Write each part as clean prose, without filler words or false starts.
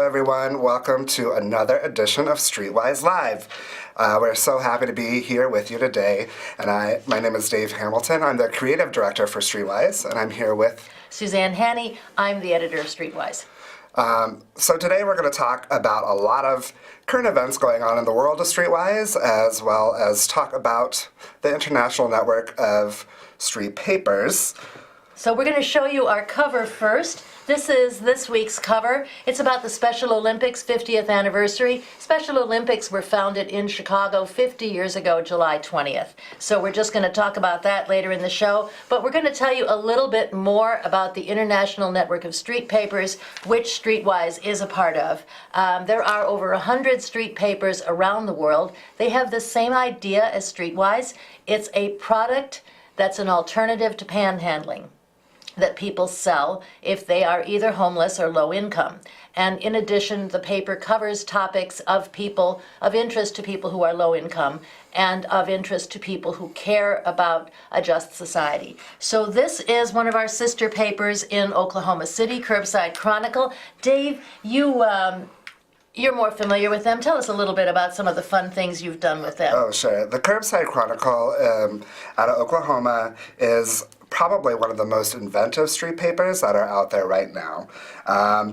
Hello, everyone. Welcome to another edition of Streetwise Live. We're so happy to be here with you today. And my name is Dave Hamilton. I'm the creative director for Streetwise, and I'm here with Suzanne. I'm the editor of Streetwise. So today we're going to talk about a lot of current events going on in the world of Streetwise, as well as talk about the international network of street papers. So we're going to show you our cover first. This is this week's cover. It's about the Special Olympics 50th anniversary. Special Olympics were founded in Chicago 50 years ago, July 20th. So we're just going to talk about that later in the show. But we're going to tell you a little bit more about the International Network of Street Papers, which Streetwise is a part of. There are over 100 street papers around the world. They have the same idea as Streetwise. It's a product that's an alternative to panhandling that people sell if they are either homeless or low income. And in addition, the paper covers topics of interest to people who are low income and of interest to people who care about a just society. So this is one of our sister papers in Oklahoma City, Curbside Chronicle. Dave, you're more familiar with them. Tell us a little bit about some of the fun things you've done with them. Oh, sure. The Curbside Chronicle out of Oklahoma is probably one of the most inventive street papers that are out there right now.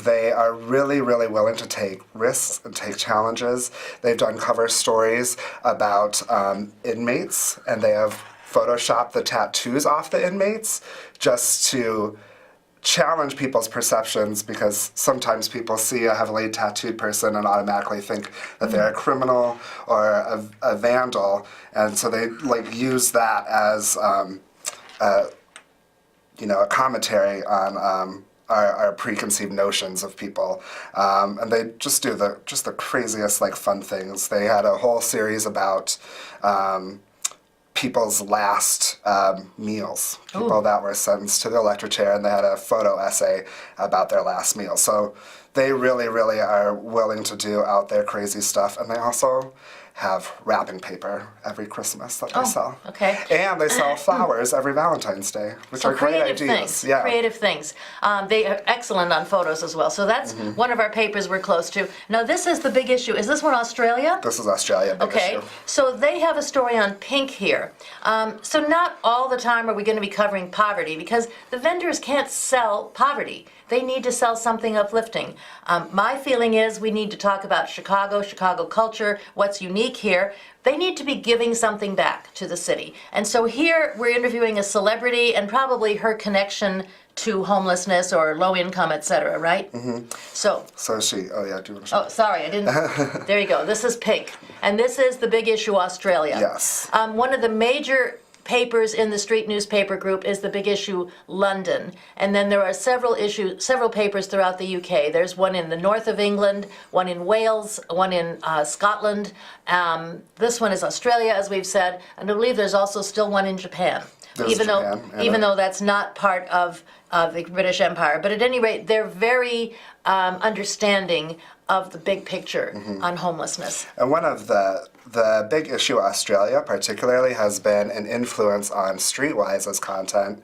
They are really, really willing to take risks and take challenges. They've done cover stories about inmates, and they have photoshopped the tattoos off the inmates just to challenge people's perceptions, because sometimes people see a heavily tattooed person and automatically think that they're a criminal or a vandal, and so they use that as a commentary on our preconceived notions of people, and they just do the craziest fun things. They had a whole series about people's last meals, people that were sentenced to the electric chair, and they had a photo essay about their last meal. So they really, really are willing to do out there crazy stuff, and they also have wrapping paper every Christmas that they sell. Okay. And they sell flowers every Valentine's Day, which are great ideas. Yeah. Creative things. They are excellent on photos as well. So that's one of our papers we're close to. Now this is the big issue. Is this one Australia? This is Australia, big issue. So they have a story on pink here. So not all the time are we going to be covering poverty, because the vendors can't sell poverty. They need to sell something uplifting. My feeling is we need to talk about Chicago culture, what's unique here. They need to be giving something back to the city. And so here we're interviewing a celebrity and probably her connection to homelessness or low income, etc., right? So she, do you want to show? Oh, sorry, I didn't. There you go. This is pink. And this is the big issue, Australia. Yes. One of the major papers in the street newspaper group is the big issue London, and then there are several papers throughout the UK. There's one in the north of England, one in Wales, one in Scotland. This one is Australia, as we've said, and I believe there's also still one in Japan. Even though that's not part of the British Empire. But at any rate, they're very understanding of the big picture on homelessness. And one of the big issue Australia particularly has been an influence on Streetwise's content,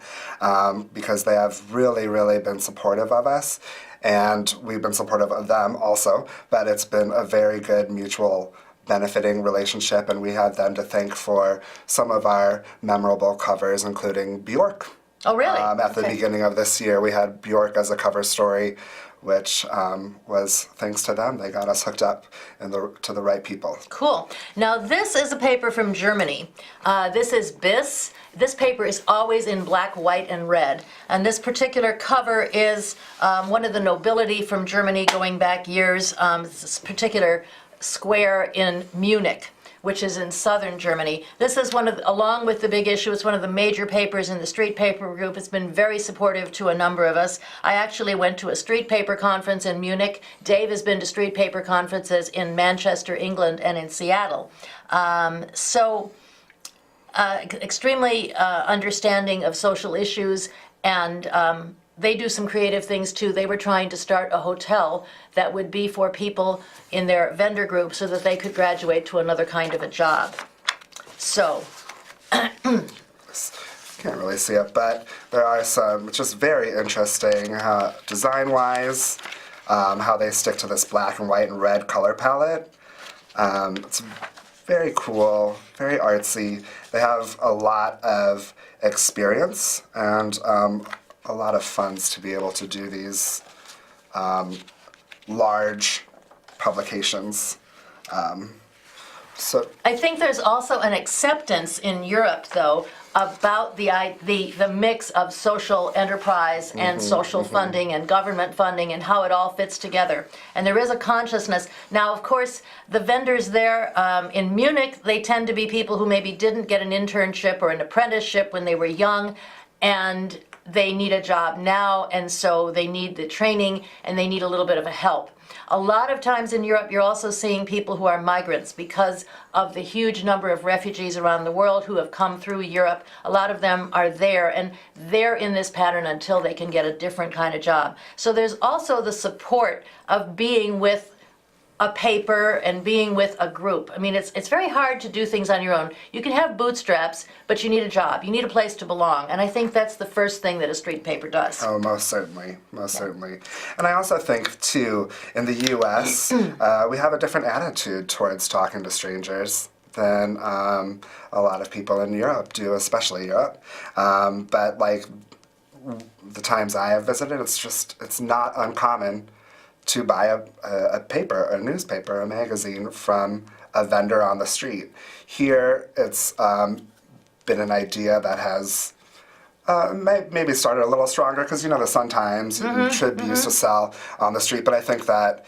because they have really, really been supportive of us, and we've been supportive of them also, but it's been a very good mutual benefiting relationship, and we have them to thank for some of our memorable covers, including Bjork. Oh, really? At the beginning of this year, we had Bjork as a cover story, which was thanks to them. They got us hooked up to the right people. Cool. Now this is a paper from Germany. This is Biss. This paper is always in black, white, and red. And this particular cover is one of the nobility from Germany going back years. This particular square in Munich, which is in southern Germany. This is along with the big issue, it's one of the major papers in the street paper group. It's been very supportive to a number of us. I actually went to a street paper conference in Munich. Dave has been to street paper conferences in Manchester, England, and in Seattle. Extremely understanding of social issues, and they do some creative things too. They were trying to start a hotel that would be for people in their vendor group so that they could graduate to another kind of a job. So, can't really see it, but there are some just very interesting design-wise how they stick to this black and white and red color palette. It's very cool, very artsy. They have a lot of experience and a lot of funds to be able to do these large publications. So I think there's also an acceptance in Europe, though, about the mix of social enterprise and social funding and government funding and how it all fits together. And there is a consciousness. Now, of course, the vendors there in Munich, they tend to be people who maybe didn't get an internship or an apprenticeship when they were young, and they need a job now, and so they need the training and they need a little bit of a help. A lot of times in Europe, you're also seeing people who are migrants because of the huge number of refugees around the world who have come through Europe. A lot of them are there, and they're in this pattern until they can get a different kind of job. So there's also the support of being with a paper and being with a group. I mean, it's very hard to do things on your own. You can have bootstraps, but you need a job. You need a place to belong. And I think that's the first thing that a street paper does. Oh, most certainly, most certainly. And I also think, too, in the U.S., we have a different attitude towards talking to strangers than a lot of people in Europe do, especially Europe. But, like, the times I have visited, it's not uncommon to buy a paper, a newspaper, a magazine from a vendor on the street. Here, it's been an idea that has maybe started a little stronger because, you know, the Sun-Times and Trib used to sell on the street, but I think that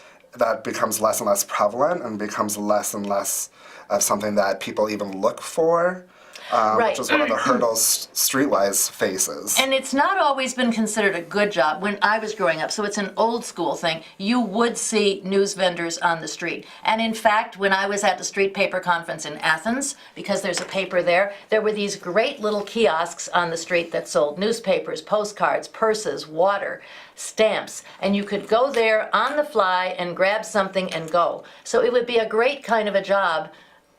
becomes less and less prevalent and becomes less and less of something that people even look for. Right. Which is one of the hurdles Streetwise faces. And it's not always been considered a good job when I was growing up, so it's an old school thing. You would see news vendors on the street. And in fact, when I was at the Street Paper Conference in Athens, because there's a paper there were these great little kiosks on the street that sold newspapers, postcards, purses, water, stamps, and you could go there on the fly and grab something and go. So it would be a great kind of a job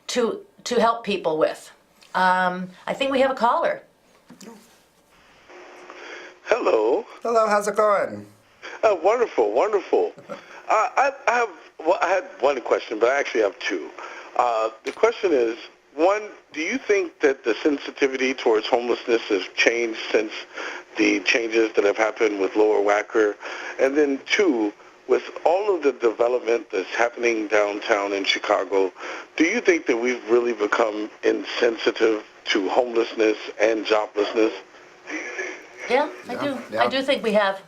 to help people with. I think we have a caller. Hello. Hello, how's it going? Wonderful, wonderful. I had one question, but I actually have two. The question is, one, do you think that the sensitivity towards homelessness has changed since the changes that have happened with Lower Wacker? And then two, with all of the development that's happening downtown in Chicago, do you think that we've really become insensitive to homelessness and joblessness? Yeah, I do. Yeah. I do think we have.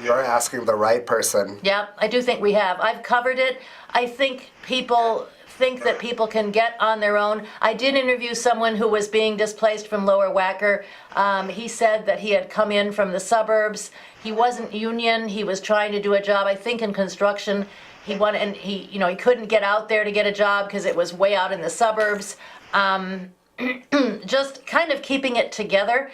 You're asking the right person. Yeah, I do think we have. I've covered it. I think people think that people can get on their own. I did interview someone who was being displaced from Lower Wacker. He said that he had come in from the suburbs. He wasn't union. He was trying to do a job, I think, in construction. He couldn't get out there to get a job because it was way out in the suburbs. Just kind of keeping it together.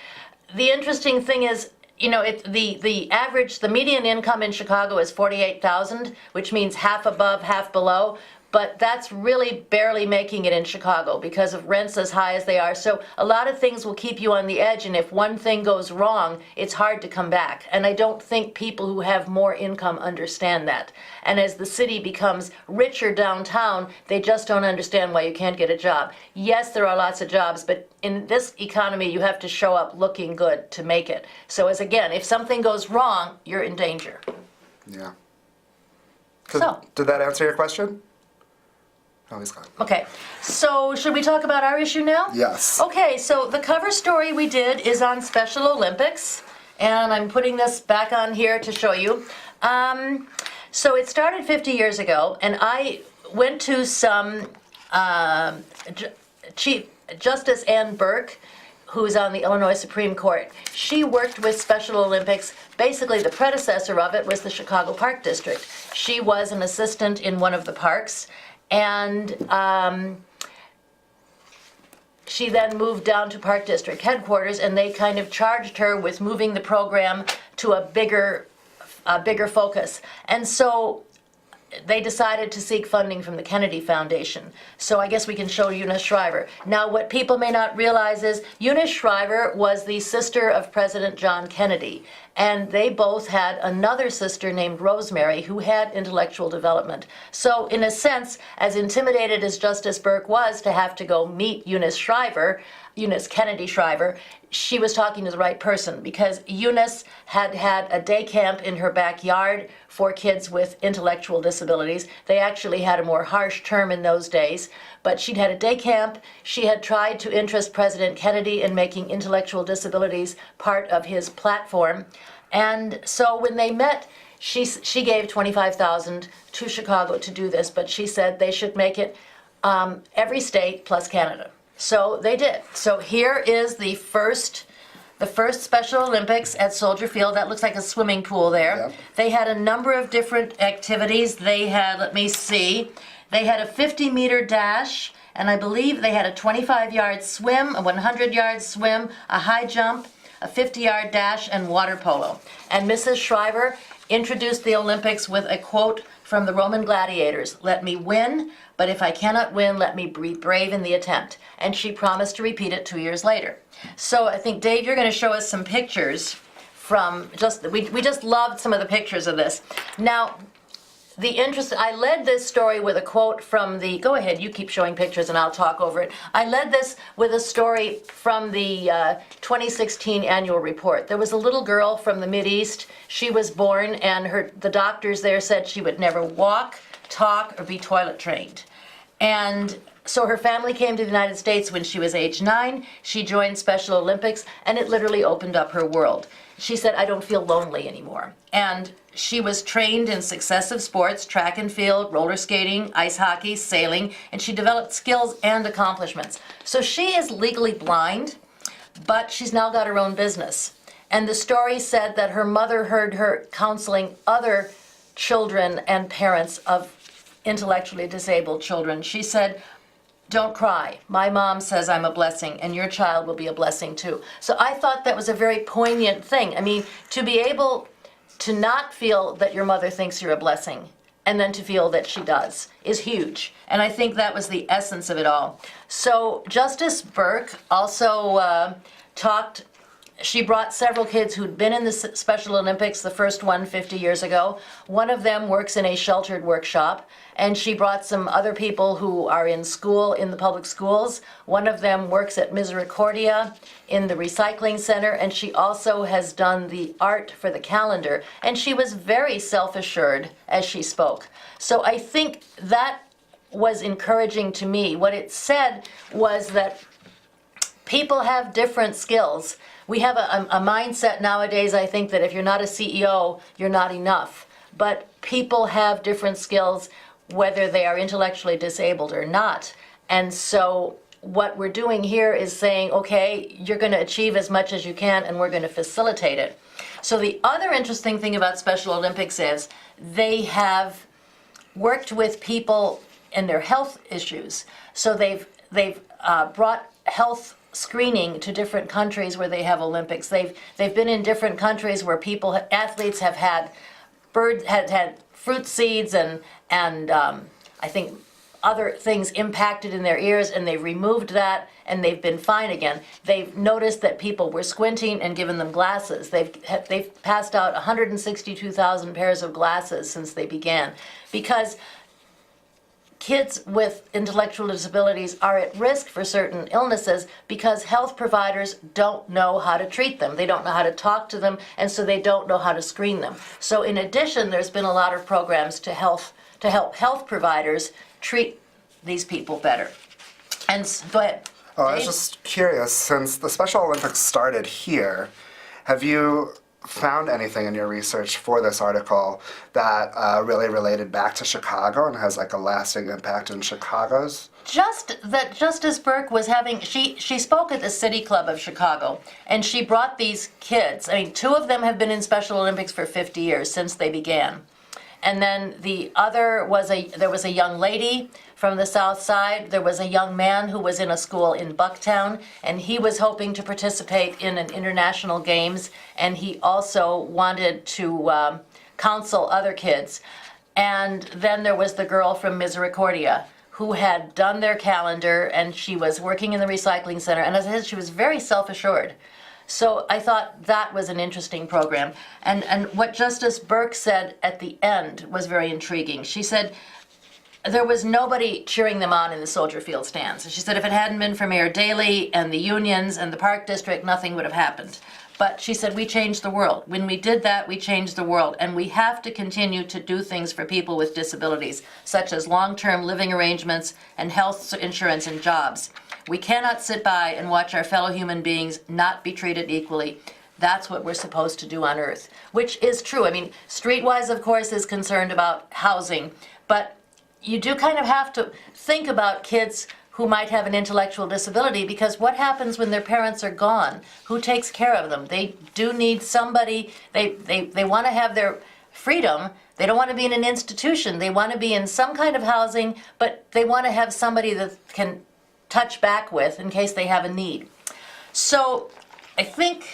The interesting thing is, the median income in Chicago is $48,000, which means half above, half below. But that's really barely making it in Chicago because of rents as high as they are. So a lot of things will keep you on the edge, and if one thing goes wrong, it's hard to come back. And I don't think people who have more income understand that. And as the city becomes richer downtown, they just don't understand why you can't get a job. Yes, there are lots of jobs, but in this economy, you have to show up looking good to make it. So if something goes wrong, you're in danger. Yeah. So. Did that answer your question? Oh, he's gone. Okay, so should we talk about our issue now? Yes. Okay, so the cover story we did is on Special Olympics, and I'm putting this back on here to show you. So it started 50 years ago, and I went to some Chief Justice Ann Burke, who's on the Illinois Supreme Court. She worked with Special Olympics. Basically, the predecessor of it was the Chicago Park District. She was an assistant in one of the parks, and she then moved down to Park District headquarters, and they kind of charged her with moving the program to a bigger focus. And so they decided to seek funding from the Kennedy Foundation. So I guess we can show Eunice Shriver. Now, what people may not realize is Eunice Shriver was the sister of President John Kennedy. and they both had another sister named Rosemary who had intellectual development. So in a sense, as intimidated as Justice Burke was to have to go meet Eunice Kennedy Shriver, she was talking to the right person, because Eunice had had a day camp in her backyard for kids with intellectual disabilities. They actually had a more harsh term in those days, but she'd had a day camp. She had tried to interest President Kennedy in making intellectual disabilities part of his platform. And so when they met, she gave $25,000 to Chicago to do this, but she said they should make it every state plus Canada. So they did. So here is the first Special Olympics at Soldier Field. That looks like a swimming pool there. Yep. They had a number of different activities. They had, let me see, they had a 50-meter dash, and I believe they had a 25-yard swim, a 100-yard swim, a high jump, a 50-yard dash, and water polo. And Mrs. Shriver introduced the Olympics with a quote from the Roman gladiators: "Let me win, but if I cannot win, let me be brave in the attempt." And she promised to repeat it 2 years later. So I think, Dave, you're going to show us some pictures from we just loved some of the pictures of this. Now, I led this story with a quote from go ahead, you keep showing pictures and I'll talk over it. I led this with a story from the 2016 annual report. There was a little girl from the Mideast. She was born, and the doctors there said she would never walk, talk, or be toilet trained. And so her family came to the United States when she was age 9. She joined Special Olympics, and it literally opened up her world. She said, "I don't feel lonely anymore." And she was trained in successive sports: track and field, roller skating, ice hockey, sailing, and she developed skills and accomplishments. So she is legally blind, but she's now got her own business. And the story said that her mother heard her counseling other children and parents of intellectually disabled children. She said, "Don't cry. My mom says I'm a blessing, and your child will be a blessing too." So I thought that was a very poignant thing. I mean, to be able to not feel that your mother thinks you're a blessing, and then to feel that she does, is huge. And I think that was the essence of it all. So Justice Burke also she brought several kids who'd been in the Special Olympics, the first one 50 years ago. One of them works in a sheltered workshop, and she brought some other people who are in school, in the public schools. One of them works at Misericordia in the recycling center, and she also has done the art for the calendar. And she was very self-assured as she spoke. So I think that was encouraging to me. What it said was that people have different skills. We have a mindset nowadays, I think, that if you're not a CEO, you're not enough. But people have different skills, whether they are intellectually disabled or not. And so what we're doing here is saying, okay, you're going to achieve as much as you can, and we're going to facilitate it. So the other interesting thing about Special Olympics is they have worked with people and their health issues. So they've brought health screening to different countries where they have Olympics. They've been in different countries where athletes have had fruit seeds and I think other things impacted in their ears, and they've removed that, and they've been fine again. They've noticed that people were squinting and given them glasses. They've passed out 162,000 pairs of glasses since they began, because kids with intellectual disabilities are at risk for certain illnesses because health providers don't know how to treat them. They don't know how to talk to them, and so they don't know how to screen them. So in addition, there's been a lot of programs to help health providers treat these people better. And go ahead. Oh, I was just curious, since the Special Olympics started here, have you found anything in your research for this article that really related back to Chicago and has like a lasting impact in Chicago's? Just that Justice Burke was having, she spoke at the City Club of Chicago, and she brought these kids. I mean, 2 of them have been in Special Olympics for 50 years since they began. And then the other there was a young lady from the South Side. There was a young man who was in a school in Bucktown, and he was hoping to participate in an international games, and he also wanted to counsel other kids. And then there was the girl from Misericordia who had done their calendar, and she was working in the recycling center. And as I said, she was very self-assured. So I thought that was an interesting program. And what Justice Burke said at the end was very intriguing. She said, there was nobody cheering them on in the Soldier Field stands. She said if it hadn't been for Mayor Daley and the unions and the Park District, nothing would have happened. But she said we changed the world. When we did that, we changed the world. And we have to continue to do things for people with disabilities, such as long-term living arrangements and health insurance and jobs. We cannot sit by and watch our fellow human beings not be treated equally. That's what we're supposed to do on Earth, which is true. I mean, Streetwise, of course, is concerned about housing, but you do kind of have to think about kids who might have an intellectual disability, because what happens when their parents are gone? Who takes care of them? They do need somebody. They want to have their freedom. They don't want to be in an institution. They want to be in some kind of housing, but they want to have somebody that can touch back with in case they have a need. So I think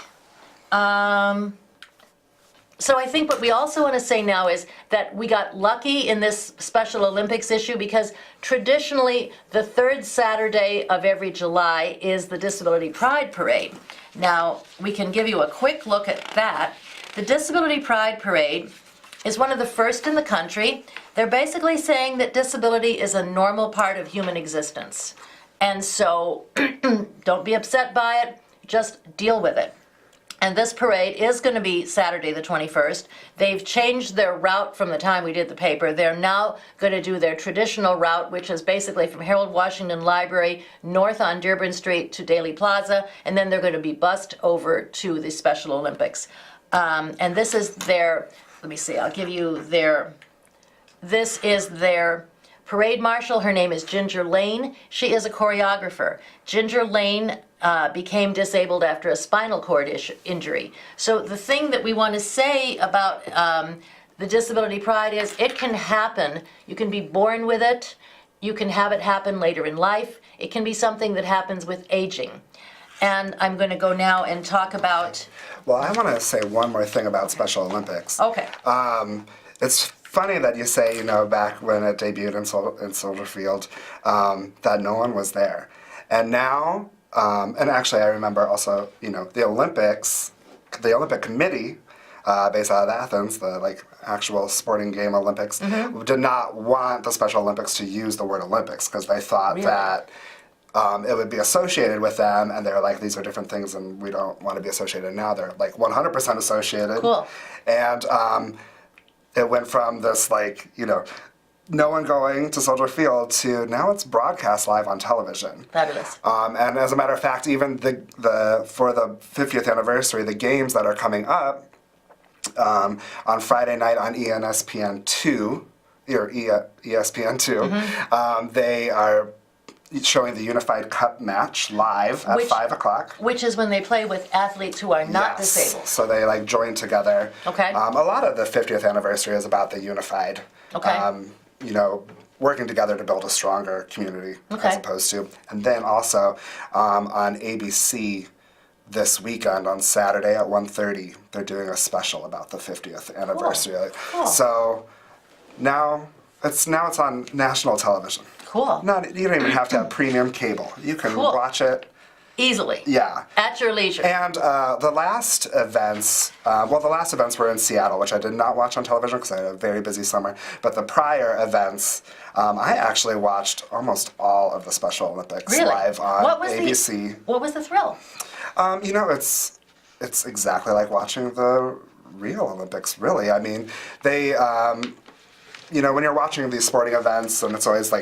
what we also want to say now is that we got lucky in this Special Olympics issue, because traditionally the third Saturday of every July is the Disability Pride Parade. Now, we can give you a quick look at that. The Disability Pride Parade is one of the first in the country. They're basically saying that disability is a normal part of human existence. And so don't be upset by it, just deal with it. And this parade is going to be Saturday the 21st. They've changed their route from the time we did the paper. They're now going to do their traditional route, which is basically from Harold Washington Library north on Dearborn Street to Daley Plaza, and then they're going to be bussed over to the Special Olympics. And this is their, let me see, I'll give you their, this is their parade marshal. Her name is Ginger Lane. She is a choreographer. Ginger Lane became disabled after a spinal cord injury. So the thing that we want to say about the Disability Pride is it can happen. You can be born with it. You can have it happen later in life. It can be something that happens with aging. And I'm going to go now and talk about... Well, I want to say one more thing about Special Olympics. Okay. It's funny that you say, back when it debuted in Soldier Field, that no one was there. And now, and actually I remember also, the Olympics, the Olympic Committee, based out of Athens, the actual sporting game Olympics, did not want the Special Olympics to use the word Olympics, because they thought that it would be associated with them, and they're like, these are different things and we don't want to be associated. Now they're 100% associated. Cool. And it went from this no one going to Soldier Field to now it's broadcast live on television. Fabulous. And as a matter of fact, even for the 50th anniversary, the games that are coming up on Friday night on ESPN2, or ESPN2, they are showing the Unified Cup match live at 5 o'clock. Which is when they play with athletes who are not disabled. So they join together. Okay. A lot of the 50th anniversary is about the Unified. Okay. Working together to build a stronger community, Okay. as opposed to. And then also on ABC this weekend on Saturday at 1:30, they're doing a special about the 50th anniversary. Cool. So now it's on national television. Cool. You don't even have to have premium cable. You can watch it easily. Yeah. At your leisure. And the last events were in Seattle, which I did not watch on television because I had a very busy summer. But the prior events, I actually watched almost all of the Special Olympics live on ABC. What was the thrill? It's exactly like watching the real Olympics, really. I mean, they, when you're watching these sporting events, and it's always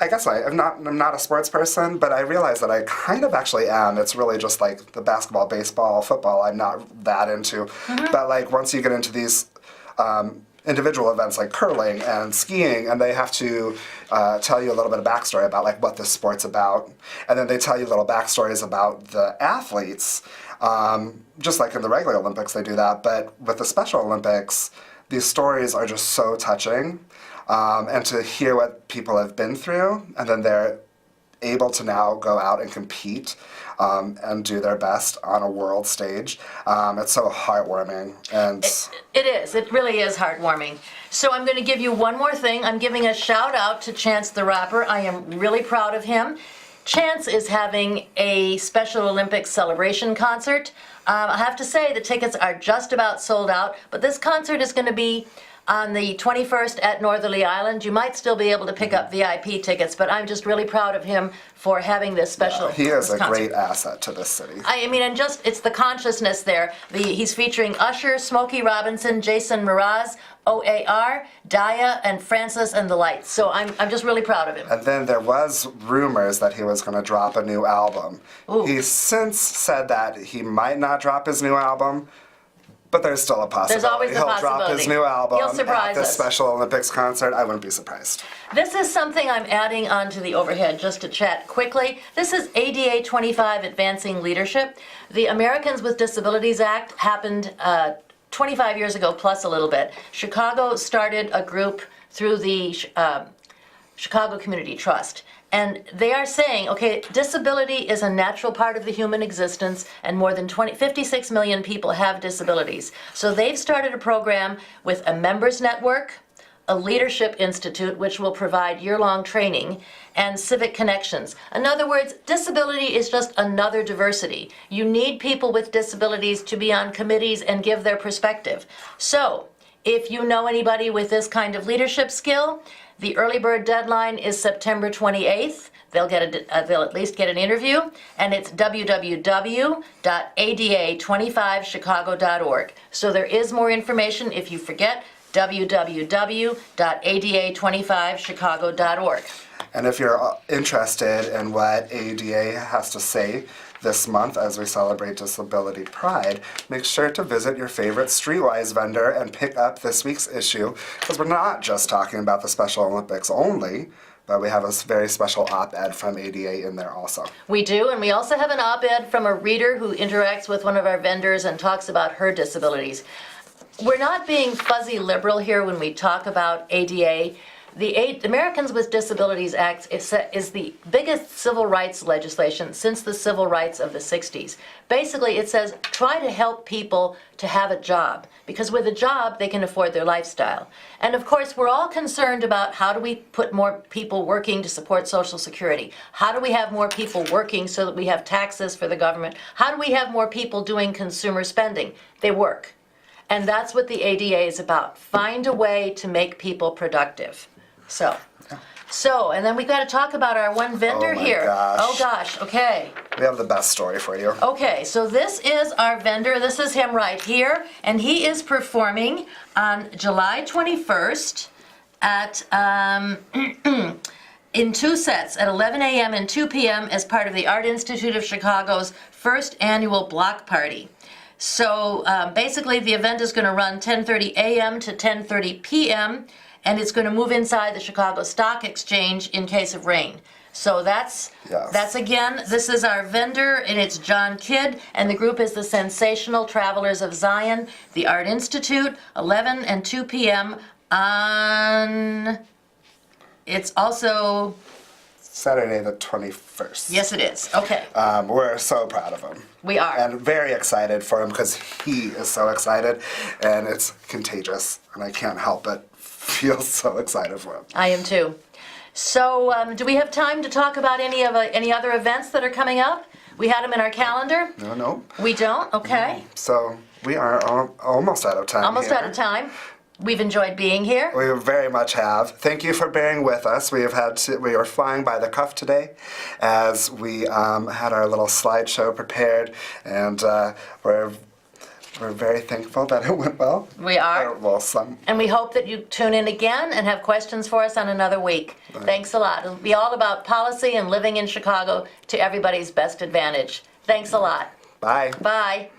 I guess I'm not a sports person, but I realize that I kind of actually am. It's really just the basketball, baseball, football I'm not that into. But once you get into these individual events like curling and skiing, and they have to tell you a little bit of backstory about what this sport's about, and then they tell you little backstories about the athletes, just like in the regular Olympics they do that, but with the Special Olympics, these stories are just so touching. And to hear what people have been through, and then they're able to now go out and compete and do their best on a world stage. It's so heartwarming. And it is. It really is heartwarming. So I'm going to give you one more thing. I'm giving a shout out to Chance the Rapper. I am really proud of him. Chance is having a Special Olympics celebration concert. I have to say the tickets are just about sold out, but this concert is going to be on the 21st at Northerly Island. You might still be able to pick up VIP tickets, but I'm just really proud of him for having this special He is this a concert. great asset to this city. I mean, and just, it's the consciousness there. He's featuring Usher, Smokey Robinson, Jason Mraz, OAR, Daya, and Francis and the Lights. So I'm just really proud of him. And then there was rumors that he was going to drop a new album. Ooh. He's since said that he might not drop his new album, but there's still a possibility. There's always a He'll drop possibility. his new album He'll surprise at the us. Special Olympics concert. I wouldn't be surprised. This is something I'm adding onto the overhead just to chat quickly. This is ADA 25, Advancing Leadership. The Americans with Disabilities Act happened 25 years ago, plus a little bit. Chicago started a group through the Chicago Community Trust. And they are saying, okay, disability is a natural part of the human existence, and more than 56 million people have disabilities. So they've started a program with a members network, a leadership institute, which will provide year-long training, and civic connections. In other words, disability is just another diversity. You need people with disabilities to be on committees and give their perspective. So, if you know anybody with this kind of leadership skill, the early bird deadline is September 28th. They'll at least get an interview, and it's www.ada25chicago.org. So there is more information if you forget, www.ada25chicago.org. And if you're interested in what ADA has to say this month as we celebrate Disability Pride, make sure to visit your favorite Streetwise vendor and pick up this week's issue, because we're not just talking about the Special Olympics only, but we have a very special op-ed from ADA in there also. We do, and we also have an op-ed from a reader who interacts with one of our vendors and talks about her disabilities. We're not being fuzzy liberal here when we talk about ADA. The Americans with Disabilities Act is the biggest civil rights legislation since the civil rights of the 60s. Basically, it says try to help people to have a job, because with a job, they can afford their lifestyle. And of course, we're all concerned about how do we put more people working to support Social Security? How do we have more people working so that we have taxes for the government? How do we have more people doing consumer spending? They work. And that's what the ADA is about. Find a way to make people productive. So, and then we got to talk about our one vendor here. Gosh. Oh gosh, okay. We have the best story for you. Okay, so this is our vendor. This is him right here, and he is performing on July 21st at in two sets at 11 a.m. and 2 p.m. as part of the Art Institute of Chicago's first annual block party. So basically, the event is going to run 10:30 a.m. to 10:30 p.m. and it's going to move inside the Chicago Stock Exchange in case of rain. So that's again, this is our vendor, and it's John Kidd, and the group is the Sensational Travelers of Zion, the Art Institute, 11 and 2 p.m. on, it's also, Saturday the 21st. yes it is, okay. We're so proud of him. We are. And very excited for him because he is so excited, and it's contagious, and I can't help but feel so excited for him. I am too. So, do we have time to talk about any other events that are coming up? We had them in our calendar. No. We don't? Okay. So we are almost out of time. Almost here. out of time. We've enjoyed being here. We very much have. Thank you for bearing with us. We were flying by the cuff today as we had our little slideshow prepared, and we're very thankful that it went well. We are. Well, some. And we hope that you tune in again and have questions for us on another week. Thanks a lot. It'll be all about policy and living in Chicago to everybody's best advantage. Thanks a lot. Bye. Bye.